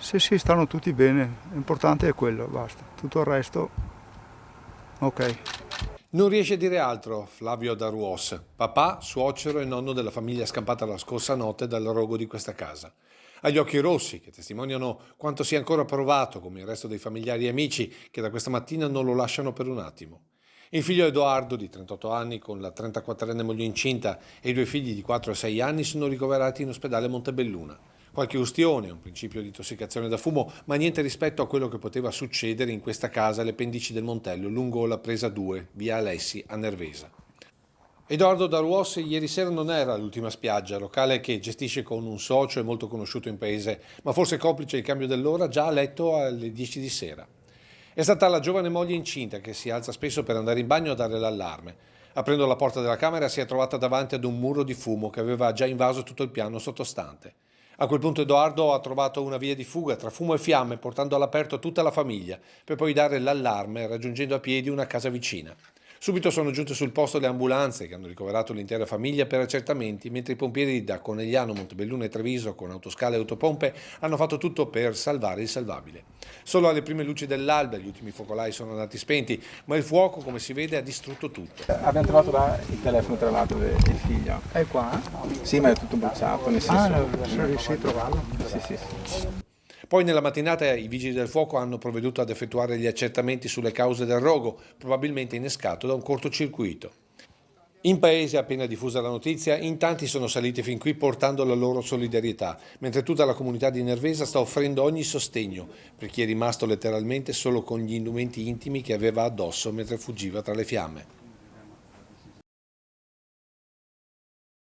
Sì, stanno tutti bene, l'importante è quello, basta. Tutto il resto, ok. Non riesce a dire altro Flavio Daruos, papà, suocero e nonno della famiglia scampata la scorsa notte dal rogo di questa casa. Ha gli occhi rossi, che testimoniano quanto sia ancora provato, come il resto dei familiari e amici, che da questa mattina non lo lasciano per un attimo. Il figlio Edoardo, di 38 anni, con la 34enne moglie incinta, e i due figli di 4 e 6 anni sono ricoverati in ospedale Montebelluna. Qualche ustione, un principio di intossicazione da fumo, ma niente rispetto a quello che poteva succedere in questa casa alle pendici del Montello, lungo la presa 2, via Alessi, a Nervesa. Edoardo Daruos ieri sera non era all'Ultima Spiaggia, locale che gestisce con un socio e molto conosciuto in paese, ma forse complice il cambio dell'ora, già a letto alle 10 di sera. È stata la giovane moglie incinta che si alza spesso per andare in bagno a dare l'allarme. Aprendo la porta della camera si è trovata davanti ad un muro di fumo che aveva già invaso tutto il piano sottostante. A quel punto Edoardo ha trovato una via di fuga tra fumo e fiamme, portando all'aperto tutta la famiglia, per poi dare l'allarme raggiungendo a piedi una casa vicina. Subito sono giunte sul posto le ambulanze che hanno ricoverato l'intera famiglia per accertamenti, mentre i pompieri da Conegliano, Montebelluna e Treviso con autoscale e autopompe hanno fatto tutto per salvare il salvabile. Solo alle prime luci dell'alba gli ultimi focolai sono andati spenti, ma il fuoco, come si vede, ha distrutto tutto. Abbiamo trovato là il telefono tra l'altro del figlio. È qua? Sì, ma è tutto bruciato, nel senso... sono riuscito a trovarlo. Sì. Poi nella mattinata i vigili del fuoco hanno provveduto ad effettuare gli accertamenti sulle cause del rogo, probabilmente innescato da un cortocircuito. In paese, appena diffusa la notizia, in tanti sono saliti fin qui portando la loro solidarietà, mentre tutta la comunità di Nervesa sta offrendo ogni sostegno per chi è rimasto letteralmente solo con gli indumenti intimi che aveva addosso mentre fuggiva tra le fiamme.